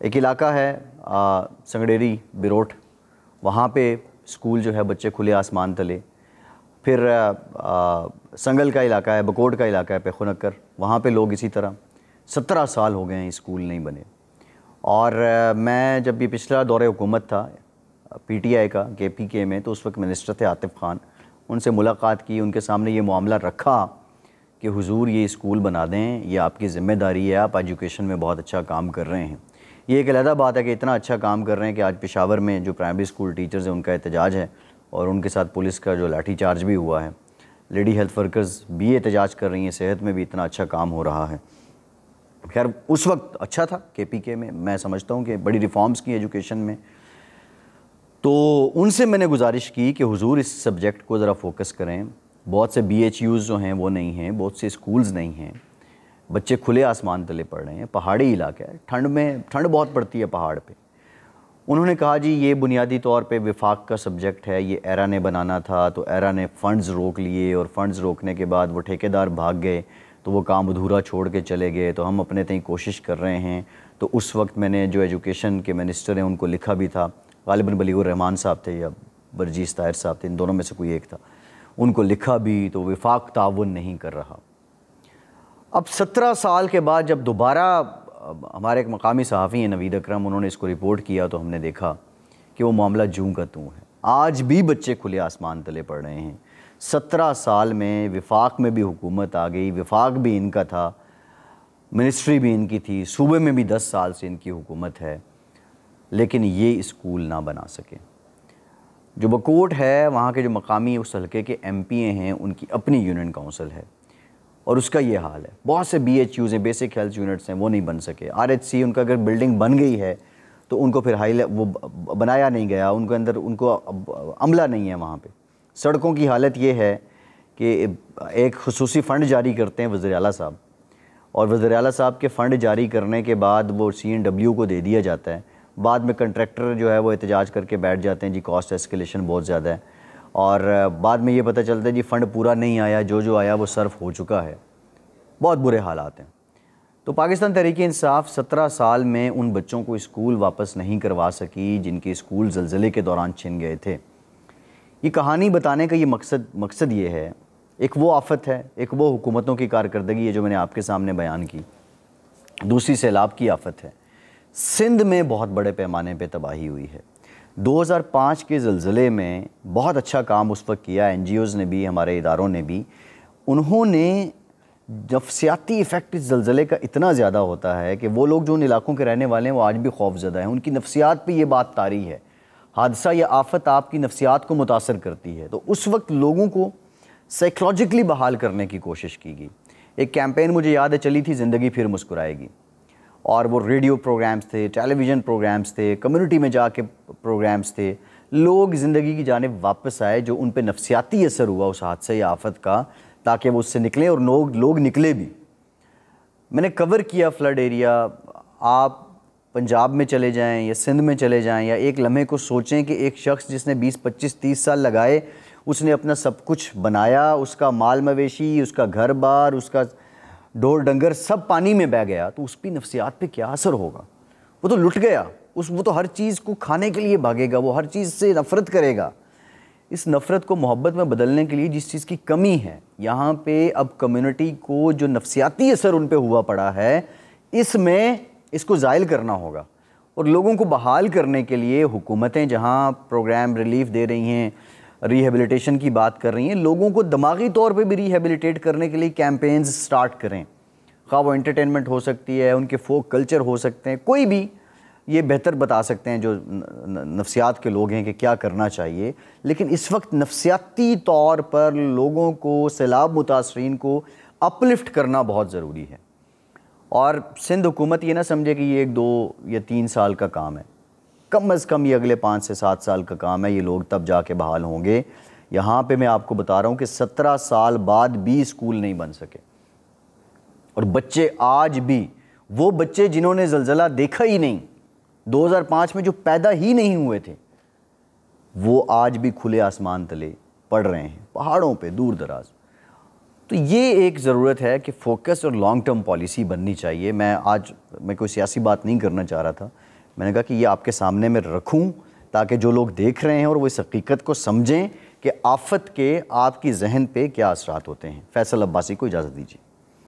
ایک علاقہ ہے سنگڑیری بیروٹ، وہاں پہ اسکول جو ہے بچے کھلے آسمان تلے. پھر سنگل کا علاقہ ہے، بکوٹ کا علاقہ ہے پیخو نکر، وہاں پہ لوگ اسی طرح. 17 سال ہو گئے ہیں اسکول نہیں بنے. اور میں جب یہ پچھلا دور حکومت تھا پی ٹی آئی کا KPK میں، تو اس وقت منسٹر تھے عاطف خان، ان سے ملاقات کی، ان کے سامنے یہ معاملہ رکھا کہ حضور یہ اسکول بنا دیں، یہ آپ کی ذمہ داری ہے، آپ ایجوکیشن میں بہت اچھا کام کر رہے ہیں. یہ ایک علیحدہ بات ہے کہ اتنا اچھا کام کر رہے ہیں کہ آج پشاور میں جو پرائمری اسکول ٹیچرز ہیں ان کا احتجاج ہے، اور ان کے ساتھ پولیس کا جو لاٹھی چارج بھی ہوا ہے. لیڈی ہیلتھ ورکرز بھی احتجاج کر رہی ہیں، صحت میں بھی اتنا اچھا کام ہو رہا ہے. خیر اس وقت اچھا تھا KPK میں سمجھتا ہوں کہ بڑی ریفارمز کی ایجوکیشن میں. تو ان سے میں نے گزارش کی کہ حضور اس سبجیکٹ کو ذرا فوکس کریں. بہت سے BHUs جو ہیں وہ نہیں ہیں، بہت سے اسکولز نہیں ہیں، بچے کھلے آسمان تلے پڑھ رہے ہیں، پہاڑی علاقہ ہے، ٹھنڈ بہت پڑتی ہے پہاڑ پہ. انہوں نے کہا جی یہ بنیادی طور پہ وفاق کا سبجیکٹ ہے، یہ ایرا نے بنانا تھا، تو ایرا نے فنڈز روک لیے، اور فنڈز روکنے کے بعد وہ ٹھیکیدار بھاگ گئے تو وہ کام ادھورا چھوڑ کے چلے گئے، تو ہم اپنے تئیں کوشش کر رہے ہیں. تو اس وقت میں نے جو ایجوکیشن کے منسٹر ہیں ان کو لکھا بھی تھا، غالباً بلیغ الرحمان صاحب تھے یا برجیس طاہر صاحب تھے، ان دونوں میں سے کوئی ایک تھا. ان کو لکھا بھی تو وفاق تعاون نہیں کر رہا. اب 17 سال کے بعد جب دوبارہ ہمارے ایک مقامی صحافی ہیں نوید اکرم، انہوں نے اس کو رپورٹ کیا تو ہم نے دیکھا کہ وہ معاملہ جوں کا توں ہے. آج بھی بچے کھلے آسمان تلے پڑھ رہے ہیں. 17 سال میں وفاق میں بھی حکومت آ گئی، وفاق بھی ان کا تھا، منسٹری بھی ان کی تھی، صوبے میں بھی 10 سال سے ان کی حکومت ہے، لیکن یہ اسکول نہ بنا سکے. جو بکوٹ ہے وہاں کے جو مقامی اس حلقے کے MP ہیں ان کی اپنی یونین کونسل ہے، اور اس کا یہ حال ہے. بہت سے BHUs ہیں، بیسک ہیلتھ یونٹس ہیں، وہ نہیں بن سکے. RHC ان کا اگر بلڈنگ بن گئی ہے تو ان کو پھر وہ بنایا نہیں گیا، ان کے اندر ان کو عملہ نہیں ہے وہاں پہ. سڑکوں کی حالت یہ ہے کہ ایک خصوصی فنڈ جاری کرتے ہیں وزیر اعلیٰ صاحب، اور وزیر اعلیٰ صاحب کے فنڈ جاری کرنے کے بعد وہ CNW کو دے دیا جاتا ہے. بعد میں کنٹریکٹر جو ہے وہ احتجاج کر کے بیٹھ جاتے ہیں جی کاسٹ ایسکیلیشن بہت زیادہ ہے، اور بعد میں یہ پتہ چلتا ہے جی فنڈ پورا نہیں آیا، جو آیا وہ صرف ہو چکا ہے. بہت برے حالات ہیں. تو پاکستان تحریک انصاف 17 سال میں ان بچوں کو اسکول واپس نہیں کروا سکی جن کے اسکول زلزلے کے دوران چھن گئے تھے. یہ کہانی بتانے کا یہ مقصد یہ ہے، ایک وہ آفت ہے، ایک وہ حکومتوں کی کارکردگی ہے جو میں نے آپ کے سامنے بیان کی، دوسری سیلاب کی آفت ہے. سندھ میں بہت بڑے پیمانے پہ تباہی ہوئی ہے. 2005 کے زلزلے میں بہت اچھا کام اس وقت کیا NGOs نے بھی، ہمارے اداروں نے بھی. انہوں نے نفسیاتی ایفیکٹ اس زلزلے کا اتنا زیادہ ہوتا ہے کہ وہ لوگ جو ان علاقوں کے رہنے والے ہیں وہ آج بھی خوف زدہ ہیں، ان کی نفسیات پہ یہ بات طاری ہے. حادثہ یا آفت آپ کی نفسیات کو متاثر کرتی ہے. تو اس وقت لوگوں کو سائیکلوجیکلی بحال کرنے کی کوشش کی گئی. ایک کیمپین مجھے یاد ہے چلی تھی، زندگی پھر مسکرائے گی، اور وہ ریڈیو پروگرامز تھے، ٹیلی ویژن پروگرامز تھے، کمیونٹی میں جا کے پروگرامز تھے. لوگ زندگی کی جانب واپس آئے جو ان پہ نفسیاتی اثر ہوا اس حادثہ یا آفت کا، تاکہ وہ اس سے نکلیں، اور لوگ نکلے بھی. میں نے کور کیا فلڈ ایریا. آپ پنجاب میں چلے جائیں یا سندھ میں چلے جائیں، یا ایک لمحے کو سوچیں کہ ایک شخص جس نے 20 25 30 سال لگائے، اس نے اپنا سب کچھ بنایا، اس کا مال مویشی، اس کا گھر بار، اس کا ڈور ڈنگر سب پانی میں بہہ گیا، تو اس پہ نفسیات پہ کیا اثر ہوگا؟ وہ تو لٹ گیا، وہ تو ہر چیز کو کھانے کے لیے بھاگے گا، وہ ہر چیز سے نفرت کرے گا. اس نفرت کو محبت میں بدلنے کے لیے جس چیز کی کمی ہے، یہاں پہ اب کمیونٹی کو جو نفسیاتی اثر ان پہ ہوا پڑا ہے، اس کو زائل کرنا ہوگا. اور لوگوں کو بحال کرنے کے لیے حکومتیں جہاں پروگرام ریلیف دے رہی ہیں، ریہیبلیٹیشن کی بات کر رہی ہیں، لوگوں کو دماغی طور پہ بھی ریہیبلیٹیٹ کرنے کے لیے کیمپینز سٹارٹ کریں. خواہ وہ انٹرٹینمنٹ ہو سکتی ہے، ان کے فوک کلچر ہو سکتے ہیں، کوئی بھی یہ بہتر بتا سکتے ہیں جو نفسیات کے لوگ ہیں کہ کیا کرنا چاہیے. لیکن اس وقت نفسیاتی طور پر لوگوں کو، سیلاب متاثرین کو اپلفٹ کرنا بہت ضروری ہے. اور سندھ حکومت یہ نہ سمجھے کہ یہ 1 2 یا 3 سال کا کام ہے، کم از کم یہ اگلے 5 سے 7 سال کا کام ہے. یہ لوگ تب جا کے بحال ہوں گے. یہاں پہ میں آپ کو بتا رہا ہوں کہ 17 سال بعد بھی اسکول نہیں بن سکے، اور بچے آج بھی، وہ بچے جنہوں نے زلزلہ دیکھا ہی نہیں، 2005 میں جو پیدا ہی نہیں ہوئے تھے، وہ آج بھی کھلے آسمان تلے پڑھ رہے ہیں پہاڑوں پہ دور دراز. تو یہ ایک ضرورت ہے کہ فوکس اور لانگ ٹرم پالیسی بننی چاہیے. میں کوئی سیاسی بات نہیں کرنا چاہ رہا تھا، میں نے کہا کہ یہ آپ کے سامنے میں رکھوں تاکہ جو لوگ دیکھ رہے ہیں اور وہ اس حقیقت کو سمجھیں کہ آفت کے آپ کی ذہن پہ کیا اثرات ہوتے ہیں۔ فیصل عباسی کو اجازت دیجیے۔